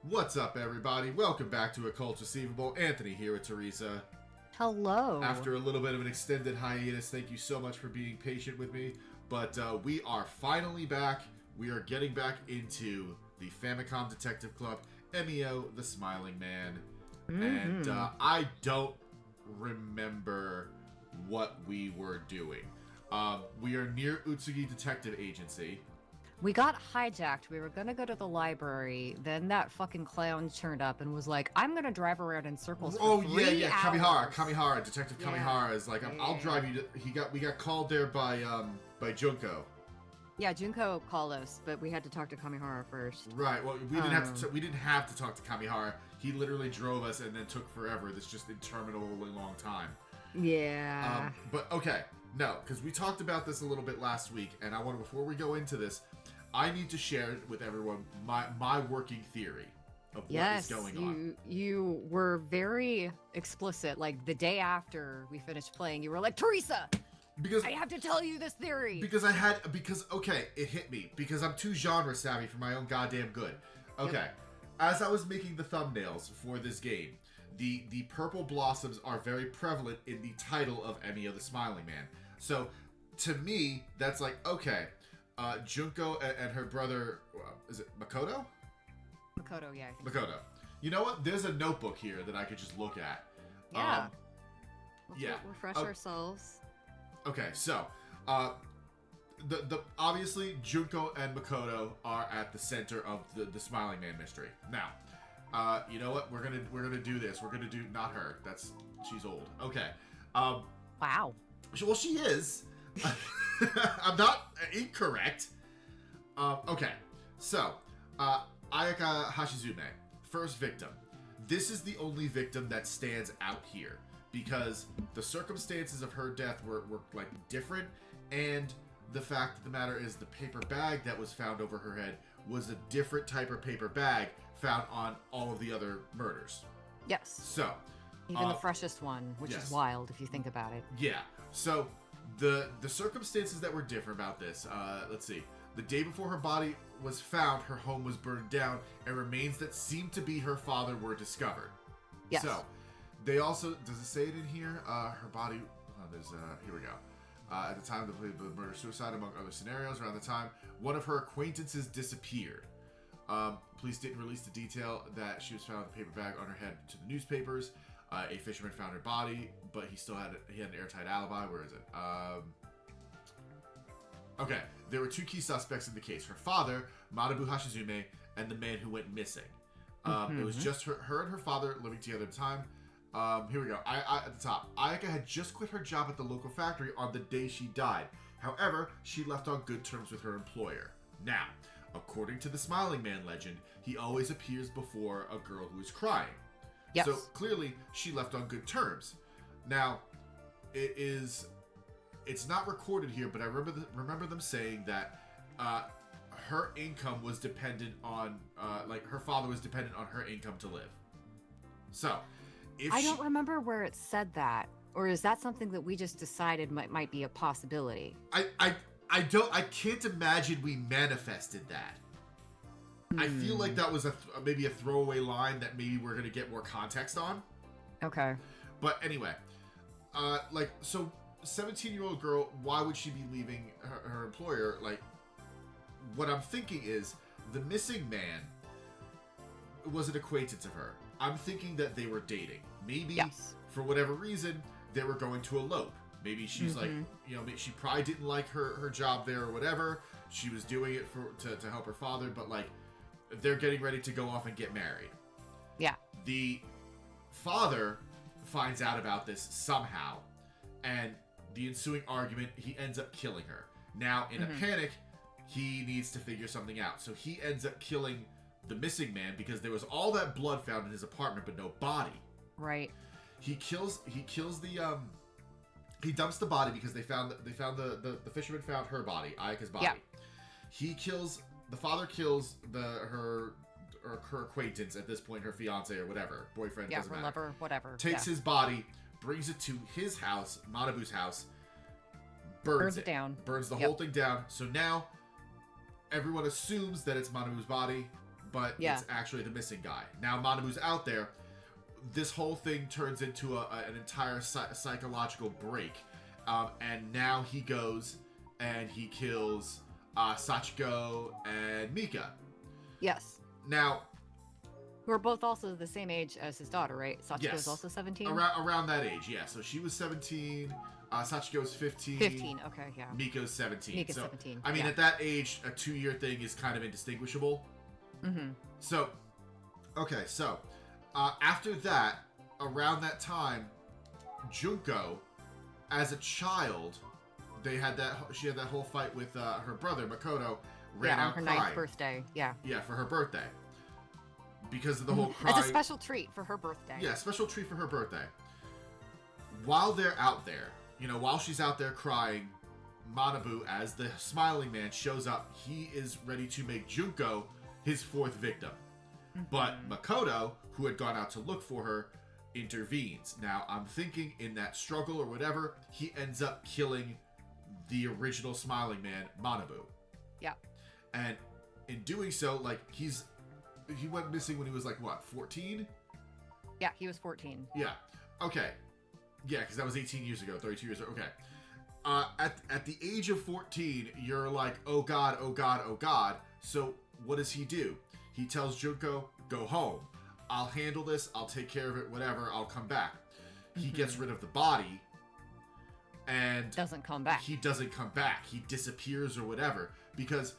What's up, everybody? Welcome back to Occults Receivable. Anthony here with Theresa. Hello. After a little bit of an extended hiatus, thank you so much for being patient with me. But we are finally back. We are getting back into the Famicom Detective Club, Emio, the Smiling Man. And I don't remember what we were doing. We are near Utsugi Detective Agency. We got hijacked. We were gonna go to the library. Then that fucking clown turned up and was like, "I'm gonna drive around in circles for 3 hours." Kamihara, Detective Kamihara is like, "I'll drive you to." We got called there by Junko. Yeah, Junko called us, but we had to talk to Kamihara first. Right. Well, we didn't have to talk to Kamihara. He literally drove us and then took forever. This just interminably long time. Yeah. But okay, no, because we talked about this a little bit last week, and before we go into this, I need to share with everyone my working theory of what is going on. You were very explicit. Like the day after we finished playing, you were like, "Theresa, because I have to tell you this theory." Because it hit me because I'm too genre savvy for my own goddamn good. Okay, yep. As I was making the thumbnails for this game, the purple blossoms are very prevalent in the title of Emio the Smiling Man. So to me, that's like, okay. Junko and her brother, is it Makoto? Makoto, yeah. I think Makoto. You know what? There's a notebook here that I could just look at. Yeah. Yeah. Refresh ourselves. Okay, so, the obviously Junko and Makoto are at the center of the Smiling Man mystery. Now, you know what? We're gonna do this. We're gonna do not her. She's old. Okay. Wow. Well, she is. I'm not incorrect. Okay, so Ayaka Hashizume, first victim. This is the only victim that stands out here because the circumstances of her death were like different, and the fact of the matter is the paper bag that was found over her head was a different type of paper bag found on all of the other murders. Yes. So even the freshest one, which is wild if you think about it. Yeah. So the circumstances that were different about this, let's see. The day before her body was found, her home was burned down, and remains that seemed to be her father were discovered. Yes. So, they also, does it say it in here? Her body, here we go. At the time of the murder-suicide, among other scenarios, around the time, one of her acquaintances disappeared. Police didn't release the detail that she was found with a paper bag on her head to the newspapers. A fisherman found her body, but he had an airtight alibi. Where is it? Okay, there were two key suspects in the case: her father, Manabu Hashizume, and the man who went missing. It was just her and her father living together at the time. Here we go. At the top, Ayaka had just quit her job at the local factory on the day she died. However, she left on good terms with her employer. Now, according to the Smiling Man legend, he always appears before a girl who is crying. Yes. So clearly, she left on good terms. Now, it's not recorded here, but I remember them saying that her income was dependent on, her father was dependent on her income to live. So, I don't remember where it said that, or is that something that we just decided might be a possibility? I can't imagine we manifested that. I feel like that was maybe a throwaway line that maybe we're going to get more context on. Okay. But anyway, so 17-year-old girl, why would she be leaving her employer? Like, what I'm thinking is the missing man was an acquaintance of her. I'm thinking that they were dating. Maybe for whatever reason, they were going to elope. Maybe she's like, she probably didn't like her job there or whatever. She was doing it to help her father, but like, they're getting ready to go off and get married. Yeah. The father finds out about this somehow, and the ensuing argument, he ends up killing her. Now, in a panic, he needs to figure something out. So he ends up killing the missing man because there was all that blood found in his apartment, but no body. Right. He dumps the body because the fisherman found her body, Ayaka's body. Yeah. The father kills her acquaintance at this point, her fiance or whatever, boyfriend, doesn't matter. Lover, whatever. Takes his body, brings it to his house, Manabu's house, burns it down. Burns the whole thing down. So now everyone assumes that it's Manabu's body, but it's actually the missing guy. Now Manabu's out there. This whole thing turns into an entire psychological break. And now he goes and he kills Sachiko and Mika. Yes. Now, who are both also the same age as his daughter, right? Sachiko is also 17? Around that age, yeah. So she was 17, Sachiko's 15. 15, okay, yeah. Miko's 17. Miko's 17, I mean, at that age, a 2-year thing is kind of indistinguishable. Mm-hmm. So, okay, so, after that, around that time, Junko, as a child, she had that whole fight with her brother, Makoto, ran out on her crying. 9th birthday, yeah. Yeah, for her birthday. Because of the whole cry. It's a special treat for her birthday. Yeah, special treat for her birthday. While they're out there, while she's out there crying, Manabu, as the smiling man, shows up. He is ready to make Junko his 4th victim. Mm-hmm. But Makoto, who had gone out to look for her, intervenes. Now, I'm thinking in that struggle or whatever, he ends up killing the original smiling man, Manabu. Yeah. And in doing so, he went missing when he was 14? Yeah, he was 14. Yeah. Okay. Yeah, because that was 18 years ago, 32 years ago. Okay. At the age of 14, you're like, oh God, oh God, oh God. So what does he do? He tells Junko, go home. I'll handle this. I'll take care of it. Whatever. I'll come back. He gets rid of the body. And doesn't come back. He doesn't come back. He disappears or whatever. Because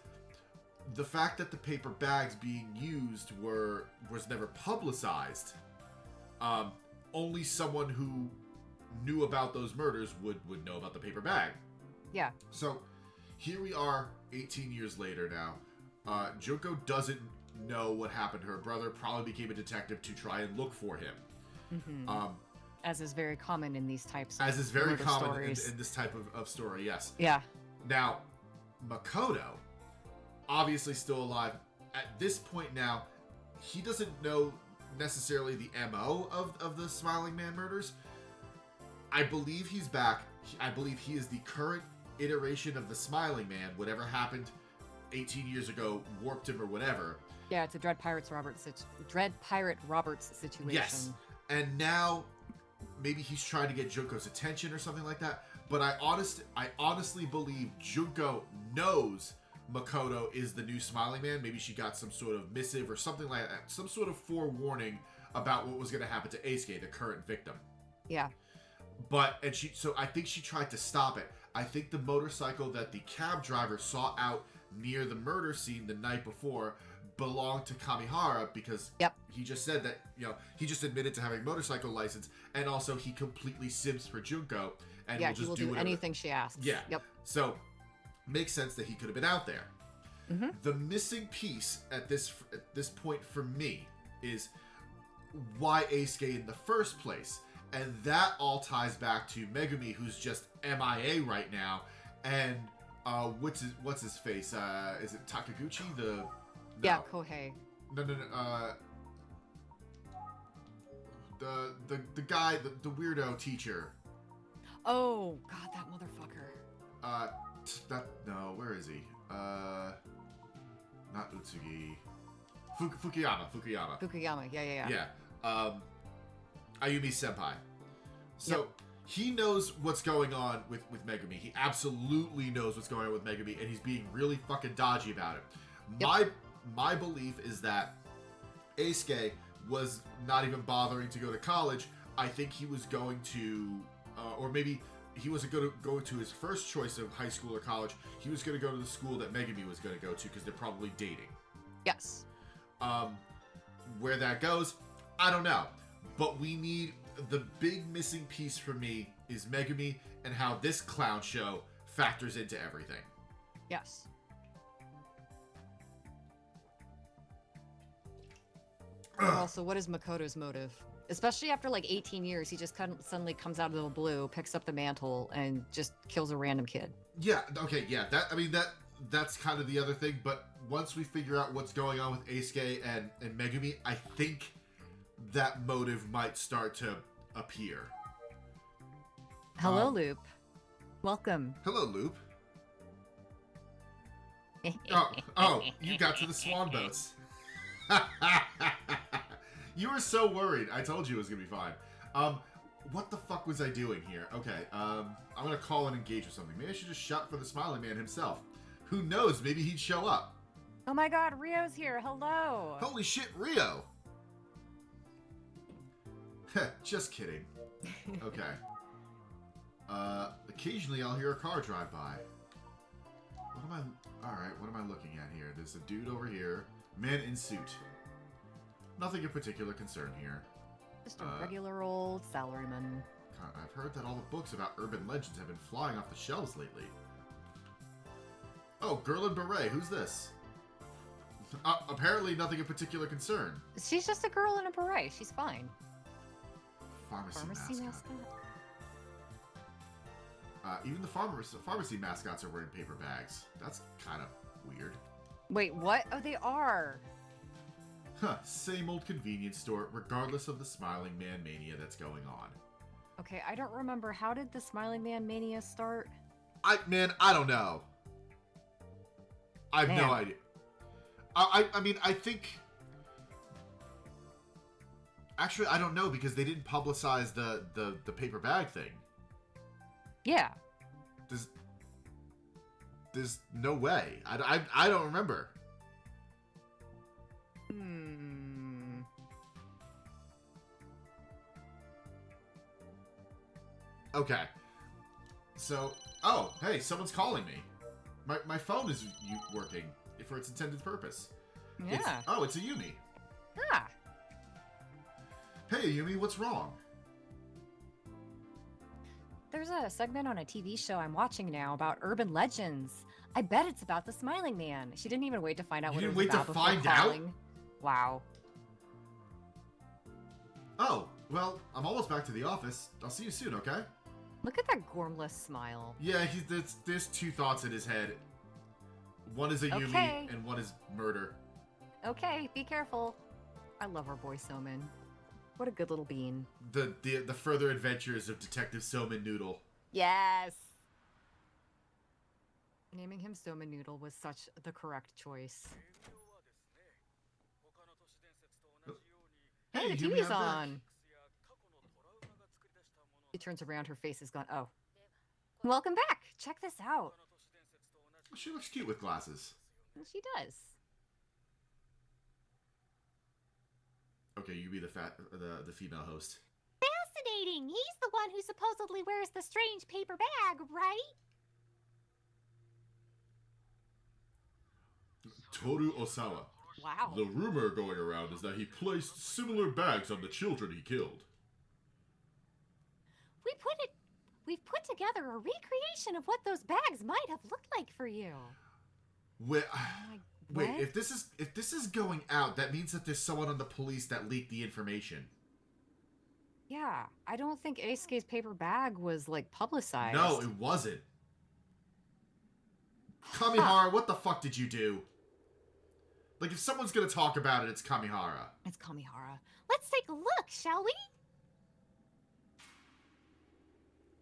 the fact that the paper bags being used was never publicized. Only someone who knew about those murders would know about the paper bag. Yeah. So here we are 18 years later now. Junko doesn't know what happened to her brother, probably became a detective to try and look for him. Mm-hmm. As is very common in these types of As is very common in this type of story, yes. Yeah. Now, Makoto, obviously still alive. At this point now, he doesn't know necessarily the MO of the Smiling Man murders. I believe he's back. I believe he is the current iteration of the Smiling Man. Whatever happened 18 years ago warped him or whatever. Yeah, it's a Dread Pirate Roberts situation. Yes. And now maybe he's trying to get Junko's attention or something like that. But I honestly believe Junko knows Makoto is the new Smiling Man. Maybe she got some sort of missive or something like that. Some sort of forewarning about what was going to happen to Eisuke, the current victim. Yeah. So I think she tried to stop it. I think the motorcycle that the cab driver saw out near the murder scene the night before belonged to Kamihara because he just said that, he just admitted to having a motorcycle license, and also he completely simps for Junko and will just do anything she asks. Yeah. Yep. So makes sense that he could have been out there. Mm-hmm. The missing piece at this point for me is why Eisuke in the first place. And that all ties back to Megumi, who's just MIA right now, and what's his face? Is it Takaguchi? Yeah, Kohei. No. The guy, the weirdo teacher. Oh God, that motherfucker. Where is he? Not Utsugi. Fukuyama. Fukuyama. Yeah. Yeah. Ayumi Senpai. So he knows what's going on with Megumi. He absolutely knows what's going on with Megumi, and he's being really fucking dodgy about it. Yep. My belief is that Eisuke was not even bothering to go to college. I think he was going to, or maybe he wasn't going to go to his first choice of high school or college. He was going to go to the school that Megumi was going to go to because they're probably dating. Yes. Where that goes, I don't know. But we need the big missing piece for me is Megumi and how this clown show factors into everything. Yes. Also, what is Makoto's motive? Especially after 18 years, he just suddenly comes out of the blue, picks up the mantle, and just kills a random kid. Yeah. Okay. Yeah. That's kind of the other thing. But once we figure out what's going on with Eisuke and Megumi, I think that motive might start to appear. Hello, Loop. Welcome. Hello, Loop. You got to the swan boats. You were so worried. I told you it was gonna be fine. What the fuck was I doing here? Okay, I'm gonna call and engage or something. Maybe I should just shout for the Smiling Man himself. Who knows? Maybe he'd show up. Oh my god, Rio's here. Hello. Holy shit, Rio! Just kidding. Okay. Occasionally I'll hear a car drive by. What am I... Alright, what am I looking at here? There's a dude over here. Man in suit. Nothing of particular concern here. Just a regular old salaryman. I've heard that all the books about urban legends have been flying off the shelves lately. Oh, girl in beret. Who's this? Apparently nothing of particular concern. She's just a girl in a beret. She's fine. Pharmacy mascot. Even the pharmacy mascots are wearing paper bags. That's kind of weird. Wait, what? Oh, they are. Huh, same old convenience store, regardless of the Smiling Man mania that's going on. Okay, I don't remember. How did the Smiling Man mania start? I don't know. I have no idea. I mean, I think... Actually, I don't know, because they didn't publicize the paper bag thing. Yeah. There's no way. I don't remember. Okay. So, oh, hey, someone's calling me. My phone is working for its intended purpose. Yeah. It's Ayumi. Ah. Hey, Ayumi, what's wrong? There's a segment on a TV show I'm watching now about urban legends. I bet it's about the Smiling Man. She didn't even wait to find out what it was about before calling. You didn't wait to find out? Wow. Oh, well, I'm almost back to the office. I'll see you soon, okay? Look at that gormless smile. Yeah, there's two thoughts in his head. One is Ayumi, and one is murder. Okay, be careful. I love our boy Soman. What a good little bean. The further adventures of Detective Soman Noodle. Yes! Naming him Soman Noodle was such the correct choice. Hey, the TV's on! She turns around, her face is gone. Oh. Welcome back! Check this out! She looks cute with glasses. She does. Okay, you be the female host. Fascinating! He's the one who supposedly wears the strange paper bag, right? Toru Osawa. Wow. The rumor going around is that he placed similar bags on the children he killed. We've put together a recreation of what those bags might have looked like for you. Wait, if this is going out, that means that there's someone on the police that leaked the information. Yeah, I don't think Eisuke's paper bag was, like, publicized. No, it wasn't. Kamihara, what the fuck did you do? Like, if someone's gonna talk about it, it's Kamihara. It's Kamihara. Let's take a look, shall we?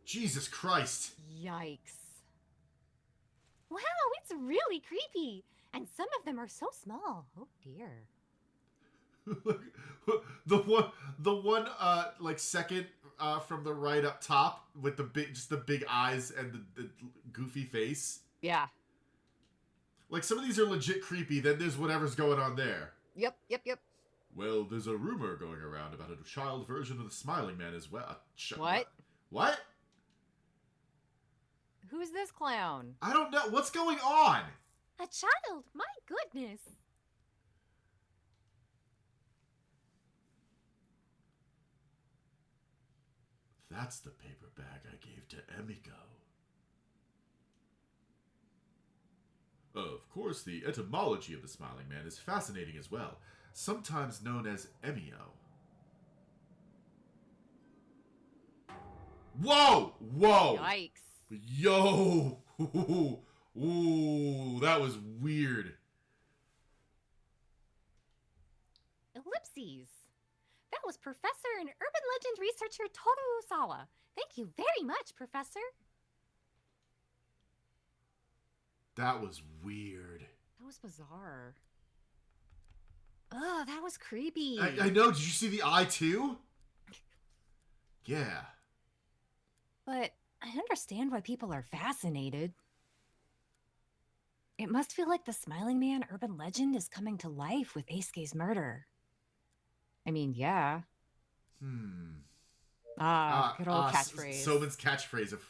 Jesus Christ. Yikes. Wow, it's really creepy. And some of them are so small. Oh dear. the one like second from the right up top with the big eyes and the goofy face. Yeah. Like, some of these are legit creepy, then there's whatever's going on there. Yep. Well, there's a rumor going around about a child version of the Smiling Man as well. What? What? Who's this clown? I don't know. What's going on? A child? My goodness. That's the paper bag I gave to Emio. Of course, the etymology of the Smiling Man is fascinating as well, sometimes known as Emio. Whoa! Whoa! Yikes. Yo! Ooh, that was weird. Ellipses. That was Professor and Urban Legend researcher Toru Osawa. Thank you very much, Professor. That was weird. That was bizarre. Ugh, that was creepy. I know. Did you see the eye too? Yeah. But I understand why people are fascinated. It must feel like the Smiling Man urban legend is coming to life with Eisuke's murder. I mean, yeah. Good old catchphrase. Soman's catchphrase of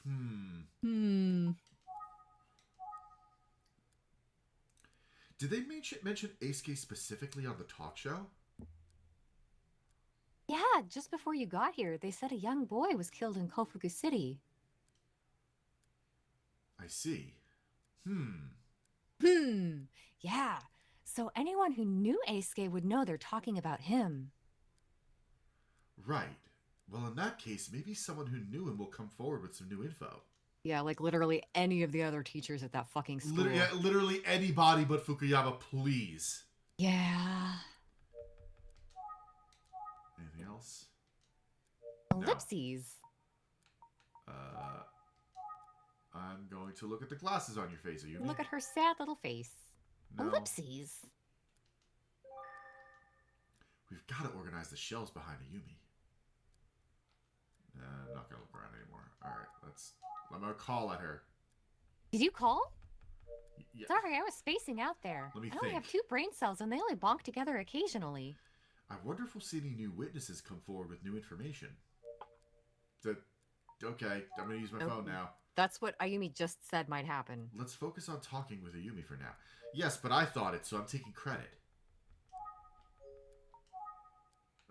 Did they mention Eisuke specifically on the talk show? Yeah, just before you got here, they said a young boy was killed in Kofuku City. I see. Yeah. So anyone who knew Eisuke would know they're talking about him. Right. Well, in that case, maybe someone who knew him will come forward with some new info. Yeah, like literally any of the other teachers at that fucking school. Literally anybody but Fukuyama, please. Yeah. Anything else? Ellipses. No. I'm going to look at the glasses on your face. Are you? Look at her sad little face. No. Ellipses. We've got to organize the shelves behind Ayumi. I'm not gonna look around anymore. All right, I'm gonna call at her. Did you call? Yeah. Sorry, I was spacing out there. Let me I only think. have 2 brain cells, and they only bonk together occasionally. I wonder if we'll see any new witnesses come forward with new information. Okay, I'm gonna use my phone now. That's what Ayumi just said might happen. Let's focus on talking with Ayumi for now. Yes, but I thought it, so I'm taking credit.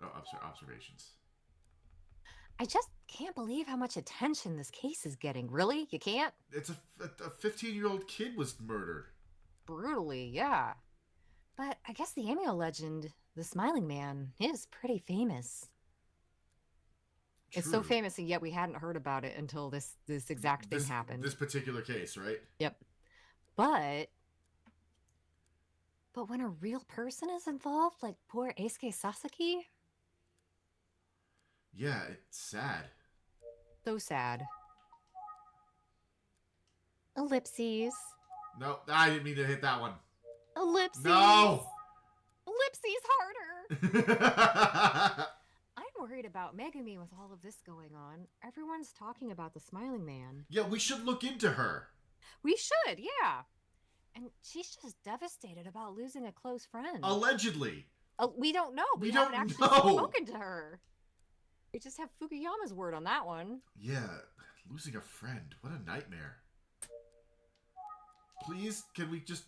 Oh, observations. I just can't believe how much attention this case is getting. Really? You can't? It's a 15-year-old kid was murdered. Brutally, yeah. But I guess the Emio legend, the Smiling Man, is pretty famous. True. It's so famous, and yet we hadn't heard about it until this exact thing happened. This particular case, right? Yep. But when a real person is involved, like poor Eisuke Sasaki? Yeah, it's sad. So sad. Ellipses. No, I didn't mean to hit that one. Ellipses. No! Ellipses harder! I'm worried about Megumi with all of this going on. Everyone's talking about the Smiling Man. Yeah, we should look into her. We should, yeah. And she's just devastated about losing a close friend. Allegedly. We don't know. We don't haven't actually know. spoken to her. We just have Fukuyama's word on that one. Yeah, losing a friend. What a nightmare. Please, can we just...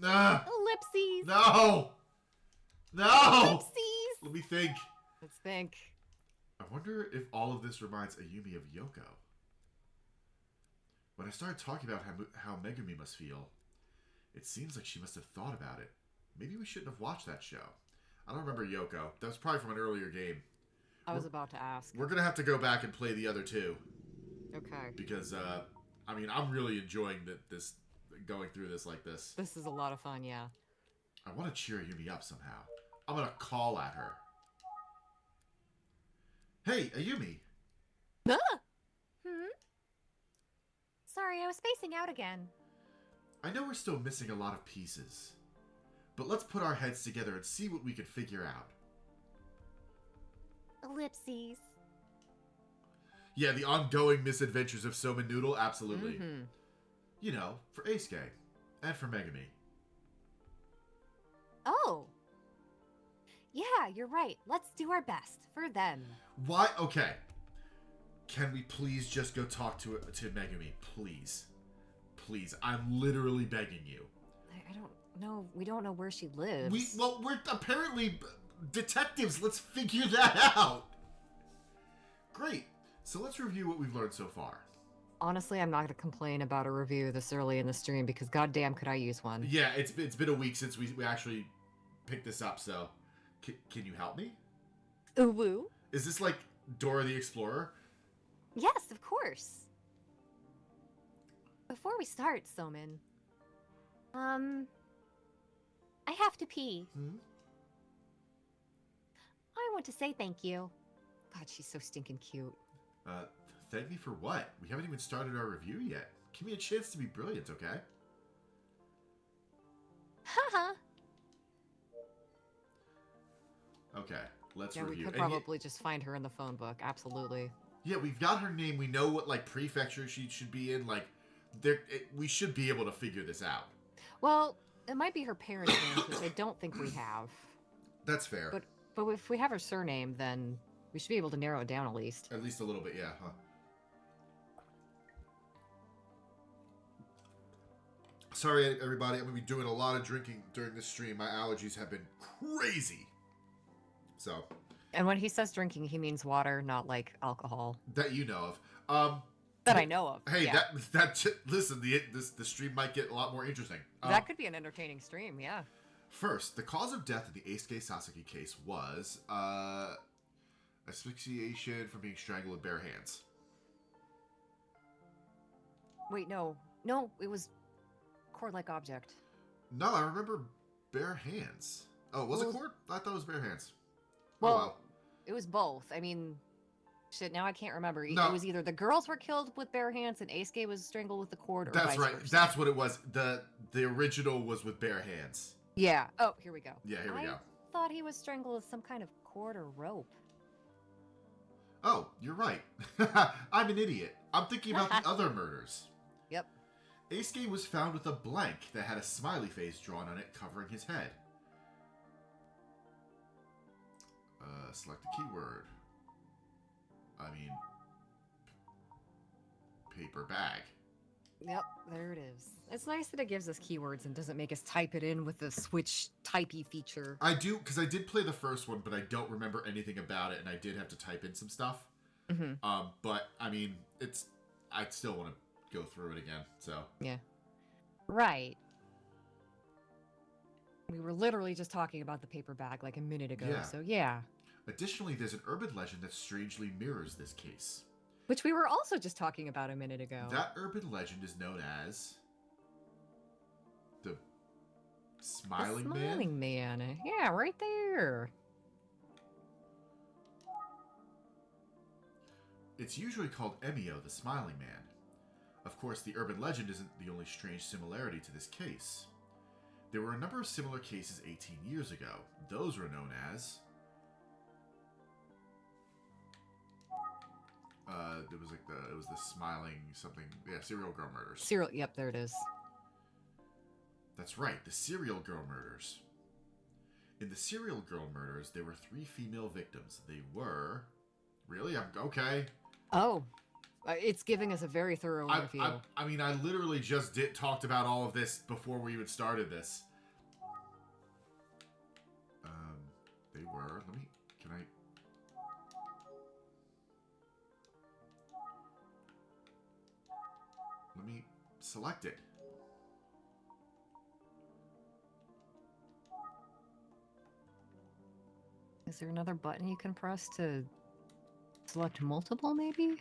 Ellipses. No! No! Ellipses. Let me think. Let's think. I wonder if all of this reminds Ayumi of Yoko. When I started talking about how Megumi must feel, it seems like she must have thought about it. Maybe we shouldn't have watched that show. I don't remember Yoko. That was probably from an earlier game. I was about to ask. We're going to have to go back and play the other 2. Okay. Because, I mean, I'm really enjoying this going through this like this. This is a lot of fun, yeah. I want to cheer Ayumi up somehow. I'm going to call at her. Hey, Ayumi. Sorry, I was spacing out again. I know we're still missing a lot of pieces, but let's put our heads together and see what we can figure out. Ellipses. Yeah, the ongoing misadventures of Soma Noodle, absolutely. Mm-hmm. You know, for Eisuke, and for Megumi. Oh. Yeah, you're right. Let's do our best for them. Why? Okay. Can we please just go talk to Megumi? Please. Please. I'm literally begging you. I don't know. We don't know where she lives. We're apparently detectives. Let's figure that out. Great. So let's review what we've learned so far. Honestly, I'm not going to complain about a review this early in the stream because goddamn could I use one. Yeah, it's been a week since we actually picked this up, so can you help me? Ooh woo. Is this like Dora the Explorer? Yes, of course. Before we start, Soman, I have to pee. I want to say thank you. God, she's so stinking cute. Thank me for what? We haven't even started our review yet. Give me a chance to be brilliant, okay? Haha. Okay, let's Yeah, review. we could probably just find her in the phone book. Absolutely. Yeah, we've got her name. We know what like prefecture she should be in. Like, we should be able to figure this out. Well, it might be her parents' names, which I don't think we have. That's fair. But if we have her surname, then we should be able to narrow it down at least. At least a little bit, yeah. Huh? Sorry, everybody. I'm going to be doing a lot of drinking during this stream. My allergies have been crazy. So. And when he says drinking, he means water, not like alcohol. That you know of. That I know of. Hey, yeah. Listen, the stream might get a lot more interesting. That could be an entertaining stream, yeah. First, the cause of death in the Eisuke Sasaki case was asphyxiation from being strangled with bare hands. Wait, no, it was cord-like object. No, I remember bare hands. Oh, was it cord? I thought it was bare hands. Well, it was both. I mean, shit, now I can't remember. No. It was either the girls were killed with bare hands and Eisuke was strangled with the cord, or that's vice right. versa. That's what it was. The original was with bare hands. Yeah. Oh, here we go. Yeah, here we go. I thought he was strangled with some kind of cord or rope. Oh, you're right. I'm an idiot. I'm thinking about the other murders. Yep. Eisuke was found with a blank that had a smiley face drawn on it covering his head. Select a keyword. I mean, paper bag. Yep, there it is. It's nice that it gives us keywords and doesn't make us type it in with the switch typey feature. I do, because I did play the first one, but I don't remember anything about it, and I did have to type in some stuff. Mm-hmm. But, I mean, I'd still want to go through it again, so. Yeah. Right. We were literally just talking about the paper bag like a minute ago, so yeah. Additionally, there's an urban legend that strangely mirrors this case. Which we were also just talking about a minute ago. That urban legend is known as the Smiling Man? Smiling Man. Yeah, right there. It's usually called Emio, the Smiling Man. Of course, the urban legend isn't the only strange similarity to this case. There were a number of similar cases 18 years ago. Those were known as... it was the smiling something. Yeah, serial girl murders. Yep, there it is. That's right, the serial girl murders. In the serial girl murders, there were 3 female victims. They were... Really? Okay. Oh. It's giving us a very thorough overview. I mean, I literally just talked about all of this before we even started this. They were... Can I... Let me select it. Is there another button you can press to select multiple, maybe?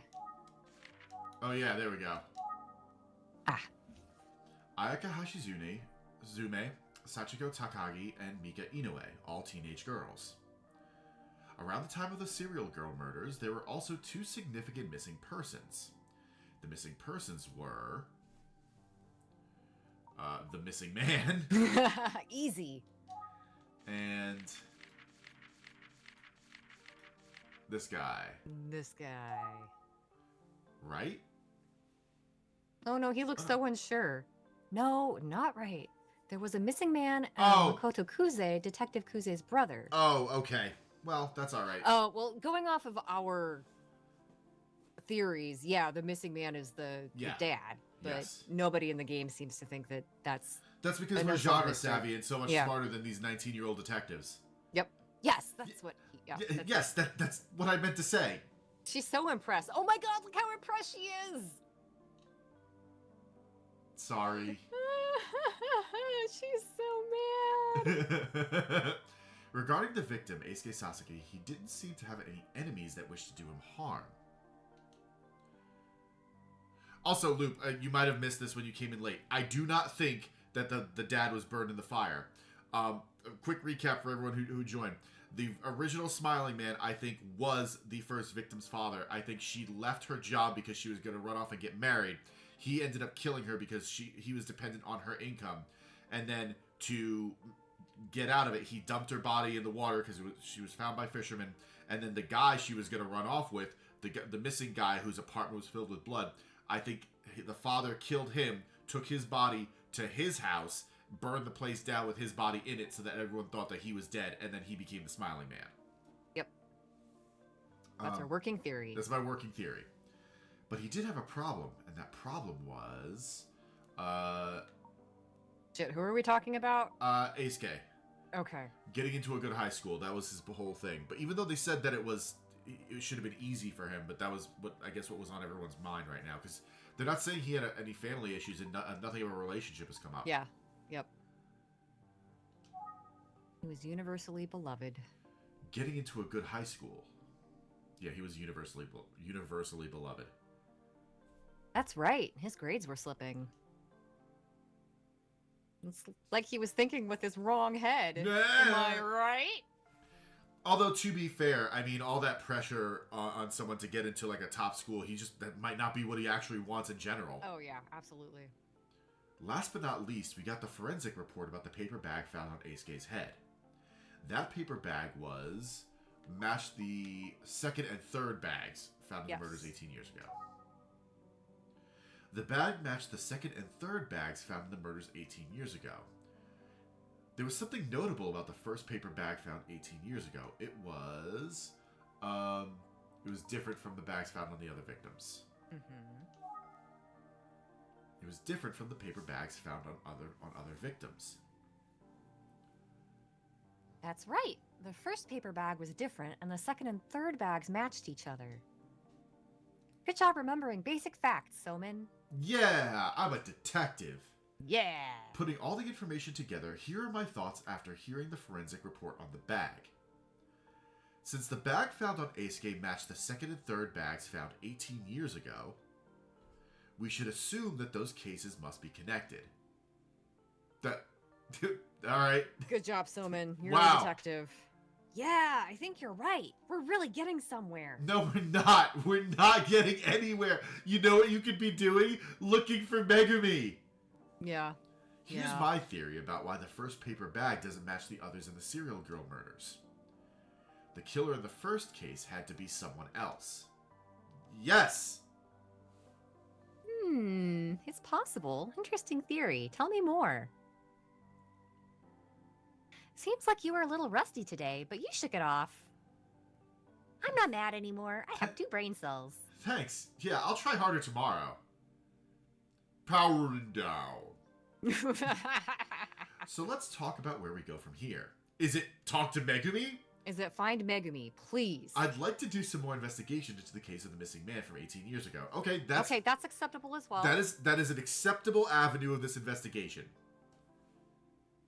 Oh yeah, there we go. Ah. Ayaka Zume, Sachiko Takagi, and Mika Inoue, all teenage girls. Around the time of the serial girl murders, there were also 2 significant missing persons. The missing persons were... the missing man. Easy. And... this guy. This guy. Right? Oh no, he looks so unsure. No, not right. There was a missing man and Makoto Kuze, Detective Kuze's brother. Oh, okay. Well, that's all right. Oh, well, going off of our theories, yeah, the missing man is the dad. But nobody in the game seems to think that that's... That's because we're genre savvy and so much smarter than these 19-year-old detectives. Yep. Yes, that's what... That's what I meant to say. She's so impressed. Oh my god, look how impressed she is! Sorry. She's so mad. Regarding the victim, Eisuke Sasaki, he didn't seem to have any enemies that wished to do him harm. Also, Loop, you might have missed this when you came in late. I do not think that the dad was burned in the fire. A quick recap for everyone who joined. The original Smiling Man, I think, was the first victim's father. I think she left her job because she was going to run off and get married. He ended up killing her because he was dependent on her income. And then to get out of it, he dumped her body in the water because she was found by fishermen. And then the guy she was going to run off with, the missing guy whose apartment was filled with blood, I think the father killed him, took his body to his house, burned the place down with his body in it so that everyone thought that he was dead, and then he became the Smiling Man. Yep. That's our working theory. That's my working theory. But he did have a problem, and that problem was... Shit, who are we talking about? Eisuke. Okay. Getting into a good high school, that was his whole thing. But even though they said that it should have been easy for him, but that was what was on everyone's mind right now, because they're not saying he had any family issues, and nothing of a relationship has come up. Yeah. Yep. He was universally beloved. Getting into a good high school. Yeah, he was universally beloved. That's right. His grades were slipping. It's like he was thinking with his wrong head. Am I right? Although, to be fair, I mean, all that pressure on someone to get into, like, a top school, that might not be what he actually wants in general. Oh, yeah, absolutely. Last but not least, we got the forensic report about the paper bag found on Eisuke's head. That paper bag matched the second and third bags found in the murders 18 years ago. The bag matched the second and third bags found in the murders 18 years ago. There was something notable about the first paper bag found 18 years ago. It was different from the bags found on the other victims. Mm-hmm. It was different from the paper bags found on other victims. That's right. The first paper bag was different, and the second and third bags matched each other. Good job remembering basic facts, Soman. Yeah, I'm a detective. Yeah. Putting all the information together, here are my thoughts after hearing the forensic report on the bag. Since the bag found on Eisuke matched the second and third bags found 18 years ago, we should assume that those cases must be connected. Alright. Good job, Soman. You're Wow. a detective. Yeah, I think you're right. We're really getting somewhere. No, we're not. We're not getting anywhere. You know what you could be doing? Looking for Megumi. Yeah. Here's my theory about why the first paper bag doesn't match the others in the serial girl murders. The killer in the first case had to be someone else. Yes! It's possible. Interesting theory. Tell me more. Seems like you were a little rusty today, but you shook it off. I'm not mad anymore. I have 2 brain cells. Thanks. Yeah, I'll try harder tomorrow. Powering down. So let's talk about where we go from here. Is it talk to Megumi? Is it find Megumi, please? I'd like to do some more investigation into the case of the missing man from 18 years ago. Okay, that's acceptable as well. That is an acceptable avenue of this investigation.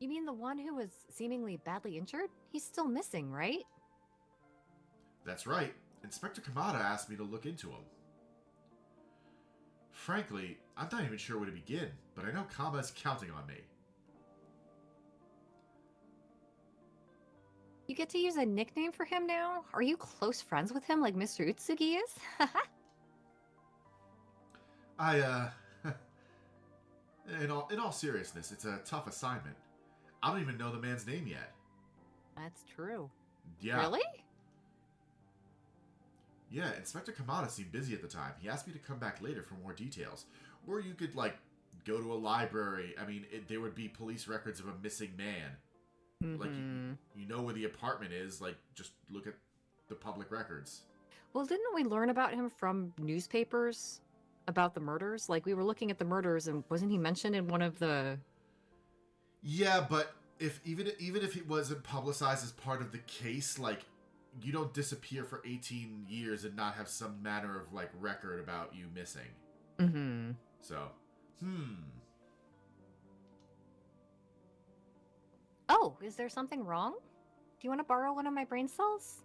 You mean the one who was seemingly badly injured? He's still missing, right? That's right. Inspector Kamada asked me to look into him. Frankly, I'm not even sure where to begin, but I know Kama's counting on me. You get to use a nickname for him now? Are you close friends with him like Mr. Utsugi is? In all seriousness, it's a tough assignment. I don't even know the man's name yet. That's true. Yeah. Really? Yeah, Inspector Kamada seemed busy at the time. He asked me to come back later for more details. Or you could, like, go to a library. I mean, there would be police records of a missing man. Mm-hmm. Like, you know where the apartment is. Like, just look at the public records. Well, didn't we learn about him from newspapers? About the murders? Like, we were looking at the murders, and wasn't he mentioned in one of the... Yeah, but even if it wasn't publicized as part of the case, like, you don't disappear for 18 years and not have some manner of, like, record about you missing. Mm-hmm. So, Oh, is there something wrong? Do you want to borrow one of my brain cells?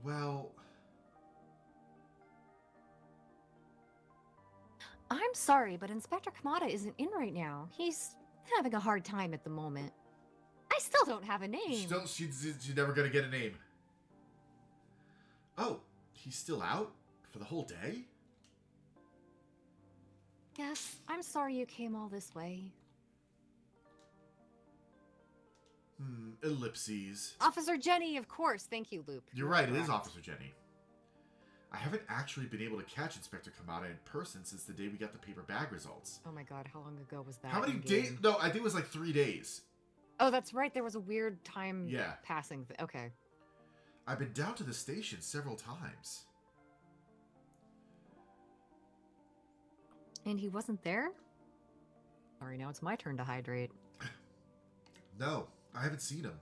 Well... I'm sorry, but Inspector Kamada isn't in right now. He's having a hard time at the moment. I still don't have a name. She's never gonna get a name. Oh, he's still out? For the whole day? Yes, I'm sorry you came all this way. Ellipses. Officer Jenny, of course. Thank you, Loop. You're right, it is Officer Jenny. I haven't actually been able to catch Inspector Kamada in person since the day we got the paper bag results. Oh my god, how long ago was that? How many days? No, I think it was like 3 days. Oh, that's right. There was a weird time Yeah. passing. Okay. I've been down to the station several times. And he wasn't there? Sorry, now it's my turn to hydrate. No, I haven't seen him.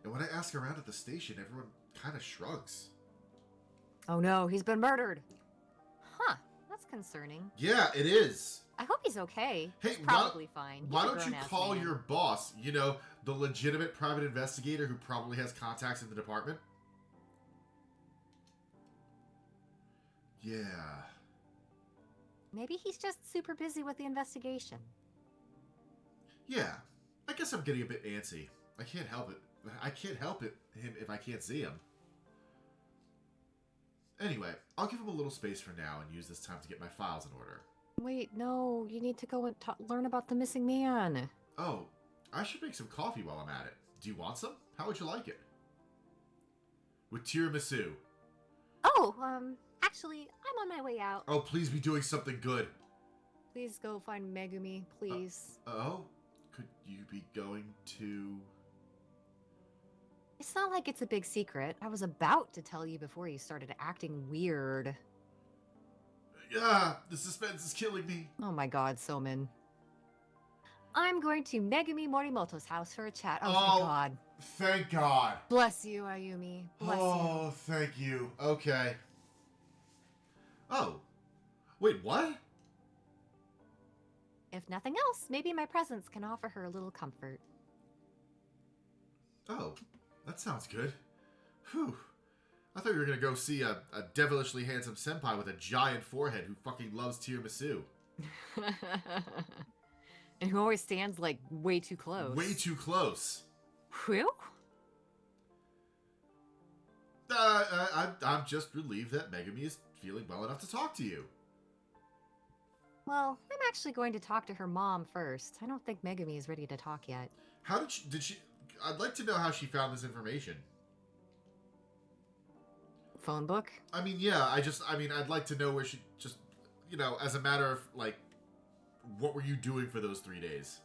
And when I ask around at the station, everyone kind of shrugs. Oh no, he's been murdered. Huh, that's concerning. Yeah, it is. I hope he's okay. Hey, he's probably fine. Why don't you call your boss, you know, the legitimate private investigator who probably has contacts in the department? Yeah. Maybe he's just super busy with the investigation. Yeah. I guess I'm getting a bit antsy. I can't help it. I can't help him if I can't see him. Anyway, I'll give him a little space for now and use this time to get my files in order. Wait, no, you need to go and learn about the missing man. Oh, I should make some coffee while I'm at it. Do you want some? How would you like it? With tiramisu. Oh, actually, I'm on my way out. Oh, please be doing something good. Please go find Megumi, please. Oh? Could you be going to... It's not like it's a big secret. I was about to tell you before you started acting weird. Yeah, the suspense is killing me. Oh my god, Somin. I'm going to Megumi Morimoto's house for a chat. Oh, thank god. Thank God. Bless you, Ayumi. Bless you. Oh, thank you. Okay. Oh. Wait, what? If nothing else, maybe my presence can offer her a little comfort. Oh, that sounds good. Whew. I thought you were going to go see a devilishly handsome senpai with a giant forehead who fucking loves tiramisu. And who always stands, like, way too close. Way too close. Whew? I'm just relieved that Megumi is feeling well enough to talk to you. Well, I'm actually going to talk to her mom first. I don't think Megumi is ready to talk yet. How did she... I'd like to know how she found this information. Phone book? I mean, yeah, I'd like to know where she just, you know, as a matter of, like, what were you doing for those 3 days?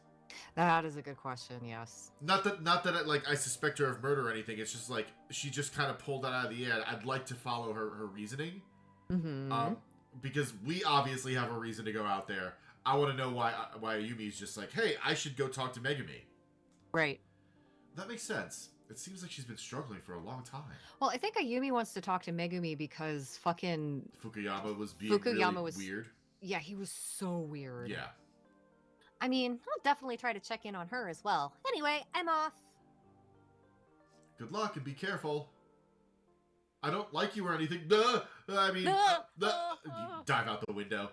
That is a good question, yes. Not that I suspect her of murder or anything. It's just, like, she just kind of pulled that out of the air. I'd like to follow her reasoning. Mm-hmm. Because we obviously have a reason to go out there. I want to know why Ayumi's just like, hey, I should go talk to Megumi. Right. That makes sense. It seems like she's been struggling for a long time. Well, I think Ayumi wants to talk to Megumi because fucking... Fukuyama was being really weird. Yeah, he was so weird. Yeah. I mean, I'll definitely try to check in on her as well. Anyway, I'm off. Good luck and be careful. I don't like you or anything. Duh! I mean, you dive out the window.